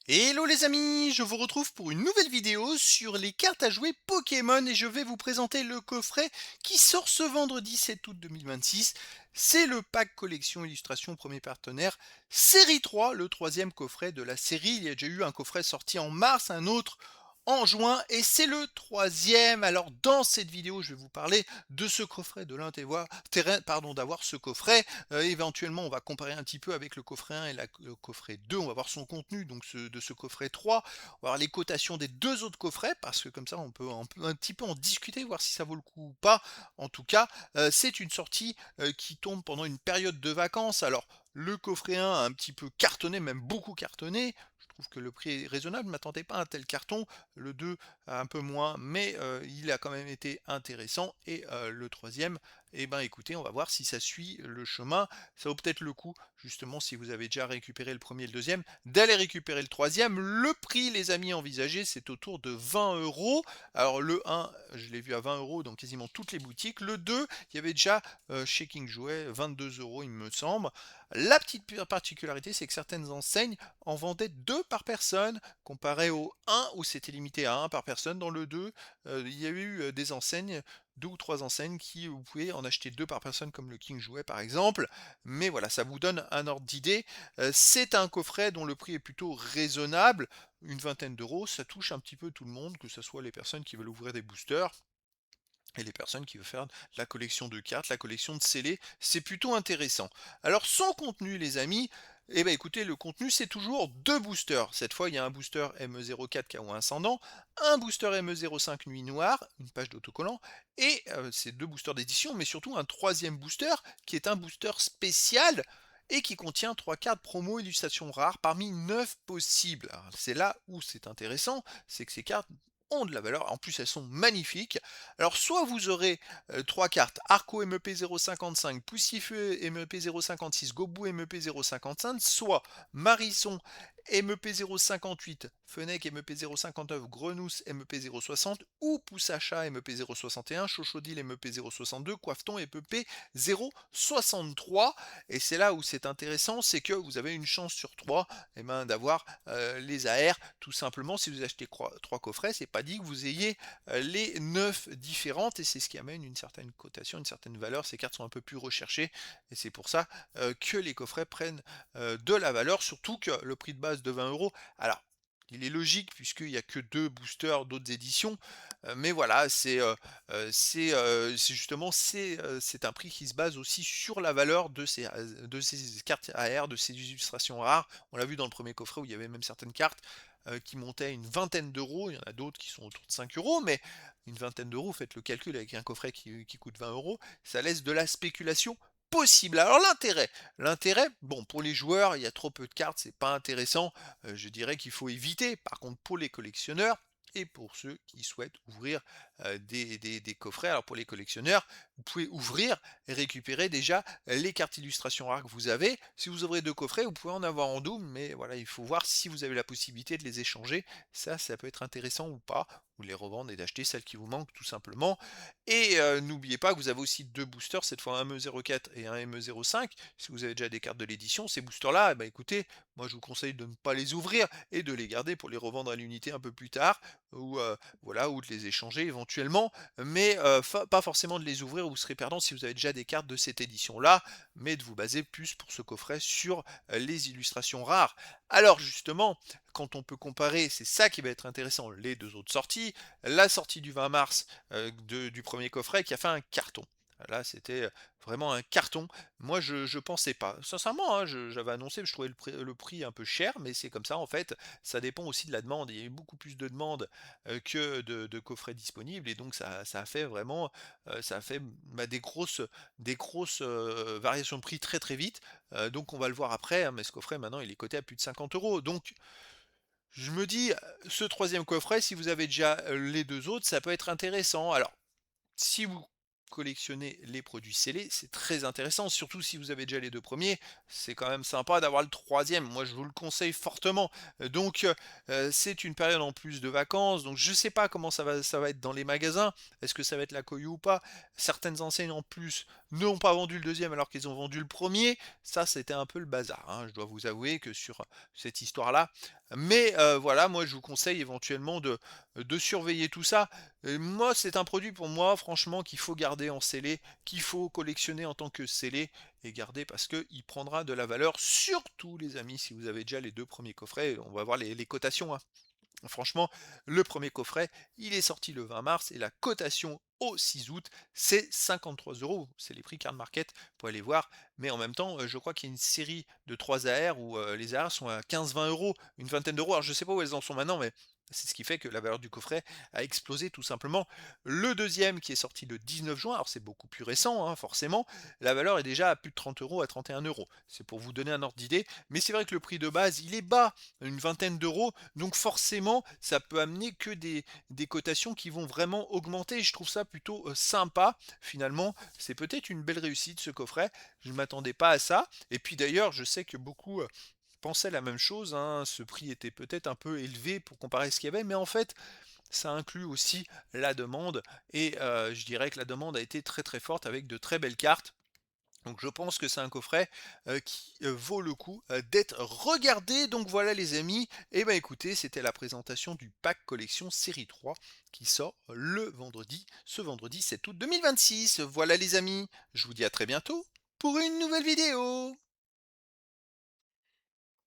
Hello les amis, je vous retrouve pour une nouvelle vidéo sur les cartes à jouer Pokémon et je vais vous présenter le coffret qui sort ce vendredi 7 août 2026. C'est le pack collection illustration premier partenaire série 3, le troisième coffret de la série. Il y a déjà eu un coffret sorti en mars, un autre en juin et c'est le troisième. Alors dans cette vidéo, je vais vous parler de ce coffret, de l'intérêt d'avoir ce coffret. Éventuellement, on va comparer un petit peu avec le coffret 1 et le coffret 2. On va voir son contenu donc de ce coffret 3. On va voir les cotations des deux autres coffrets parce que comme ça, on peut un petit peu en discuter, voir si ça vaut le coup ou pas. En tout cas, c'est une sortie qui tombe pendant une période de vacances. Alors, le coffret 1 a un petit peu cartonné, même beaucoup cartonné. Je trouve que le prix est raisonnable, je ne m'attendais pas à un tel carton. Le 2 un peu moins, mais il a quand même été intéressant. Et le troisième, eh ben écoutez, on va voir si ça suit le chemin. Ça vaut peut-être le coup, justement, si vous avez déjà récupéré le premier et le deuxième, d'aller récupérer le troisième. Le prix, les amis, envisagé, c'est autour de 20 euros. Alors le 1, je l'ai vu à 20 euros dans quasiment toutes les boutiques. Le 2, il y avait déjà chez King Jouet, 22 euros, il me semble. La petite particularité, c'est que certaines enseignes en vendaient deux par personne, comparé au 1 où c'était limité à un par personne. Dans le 2, il y a eu des enseignes, deux ou trois enseignes qui vous pouvez en acheter deux par personne comme le King Jouet par exemple. Mais voilà, ça vous donne un ordre d'idée. C'est un coffret dont le prix est plutôt raisonnable, une vingtaine d'euros. Ça touche un petit peu tout le monde, que ce soit les personnes qui veulent ouvrir des boosters et les personnes qui veulent faire la collection de cartes, la collection de scellés, c'est plutôt intéressant. Alors son contenu les amis, eh ben écoutez, le contenu c'est toujours deux boosters. Cette fois il y a un booster ME04 KO Ascendant, un booster ME05 Nuit Noire, une page d'autocollant, et c'est deux boosters d'édition, mais surtout un troisième booster qui est un booster spécial et qui contient trois cartes promo illustrations rares parmi 9 possibles. C'est là où c'est intéressant, c'est que ces cartes ont de la valeur, en plus elles sont magnifiques. Alors soit vous aurez 3 cartes Arco MEP 055, Poussifeu MEP 056, Gobu MEP 055, soit Marisson MEP 058, Fenech MEP 059, Grenousse MEP 060 ou Poussacha MEP 061, Chochodil MEP 062, Coiffeton MEP 063. Et c'est là où c'est intéressant, c'est que vous avez une chance sur 3 d'avoir les AR. Tout simplement, si vous achetez 3 coffrets, c'est pas dit que vous ayez les 9 différentes et c'est ce qui amène une certaine cotation, une certaine valeur. Ces cartes sont un peu plus recherchées et c'est pour ça que les coffrets prennent de la valeur, surtout que le prix de base de 20 euros. Alors, il est logique puisqu'il n'y a que deux boosters d'autres éditions, mais voilà, c'est justement c'est un prix qui se base aussi sur la valeur de ces cartes AR, de ces illustrations rares. On l'a vu dans le premier coffret où il y avait même certaines cartes qui montaient à une vingtaine d'euros. Il y en a d'autres qui sont autour de 5 euros, mais une vingtaine d'euros, faites le calcul avec un coffret qui coûte 20 euros, ça laisse de la spéculation possible. Alors l'intérêt, bon, pour les joueurs, il y a trop peu de cartes, c'est pas intéressant. Je dirais qu'il faut éviter. Par contre, pour les collectionneurs, et pour ceux qui souhaitent ouvrir des coffrets. Alors pour les collectionneurs, vous pouvez ouvrir et récupérer déjà les cartes illustrations rares que vous avez. Si vous ouvrez deux coffrets, vous pouvez en avoir en double, mais voilà, il faut voir si vous avez la possibilité de les échanger. Ça peut être intéressant ou pas, ou de les revendre et d'acheter celles qui vous manquent tout simplement. Et n'oubliez pas que vous avez aussi deux boosters, cette fois un ME04 et un ME05. Si vous avez déjà des cartes de l'édition, ces boosters-là, eh ben, écoutez, moi je vous conseille de ne pas les ouvrir et de les garder pour les revendre à l'unité un peu plus tard ou voilà, ou de les échanger éventuellement, mais pas forcément de les ouvrir, vous serez perdant si vous avez déjà des cartes de cette édition-là, mais de vous baser plus pour ce coffret sur les illustrations rares. Alors justement, quand on peut comparer, c'est ça qui va être intéressant, les deux autres sorties, la sortie du 20 mars du premier coffret qui a fait un carton. Là, c'était vraiment un carton. Moi, je pensais pas. Sincèrement, hein, j'avais annoncé, je trouvais le prix un peu cher, mais c'est comme ça en fait. Ça dépend aussi de la demande. Il y a eu beaucoup plus de demandes que de coffrets disponibles, et donc ça a fait vraiment, ça a fait des grosses variations de prix très très vite. Donc on va le voir après, hein, mais ce coffret maintenant il est coté à plus de 50 euros. Donc je me dis, ce troisième coffret, si vous avez déjà les deux autres, ça peut être intéressant. Alors si vous collectionnez les produits scellés, c'est très intéressant, surtout si vous avez déjà les deux premiers. C'est quand même sympa d'avoir le troisième. Moi, je vous le conseille fortement. Donc, c'est une période en plus de vacances. Donc, je ne sais pas comment ça va être dans les magasins. Est-ce que ça va être la cohue ou pas? Certaines enseignes en plus n'ont pas vendu le deuxième alors qu'ils ont vendu le premier. Ça, c'était un peu le bazar, hein. Je dois vous avouer que sur cette histoire-là, Mais voilà, moi je vous conseille éventuellement de surveiller tout ça. Moi, c'est un produit pour moi franchement qu'il faut garder en scellé, qu'il faut collectionner en tant que scellé et garder parce qu'il prendra de la valeur, surtout les amis, si vous avez déjà les 2 premiers coffrets. On va voir les cotations, hein. Franchement, le premier coffret, il est sorti le 20 mars et la cotation au 6 août, c'est 53 euros. C'est les prix Card Market, vous pouvez aller voir. Mais en même temps, je crois qu'il y a une série de 3 AR où les AR sont à 15-20 euros, une vingtaine d'euros. Alors je ne sais pas où elles en sont maintenant, mais c'est ce qui fait que la valeur du coffret a explosé tout simplement. Le deuxième qui est sorti le 19 juin, alors c'est beaucoup plus récent, hein, forcément, la valeur est déjà à plus de 30 euros, à 31 euros. C'est pour vous donner un ordre d'idée. Mais c'est vrai que le prix de base, il est bas, une vingtaine d'euros. Donc forcément, ça peut amener que des cotations qui vont vraiment augmenter. Je trouve ça plutôt sympa. Finalement, c'est peut-être une belle réussite ce coffret. Je ne m'attendais pas à ça. Et puis d'ailleurs, je sais que beaucoup pensaient la même chose, hein. Ce prix était peut-être un peu élevé pour comparer à ce qu'il y avait, mais en fait, ça inclut aussi la demande. Et je dirais que la demande a été très très forte avec de très belles cartes. Donc je pense que c'est un coffret, qui, vaut le coup, d'être regardé. Donc voilà les amis, et ben écoutez, c'était la présentation du pack collection série 3 qui sort le vendredi, ce vendredi 7 août 2026. Voilà les amis, je vous dis à très bientôt pour une nouvelle vidéo.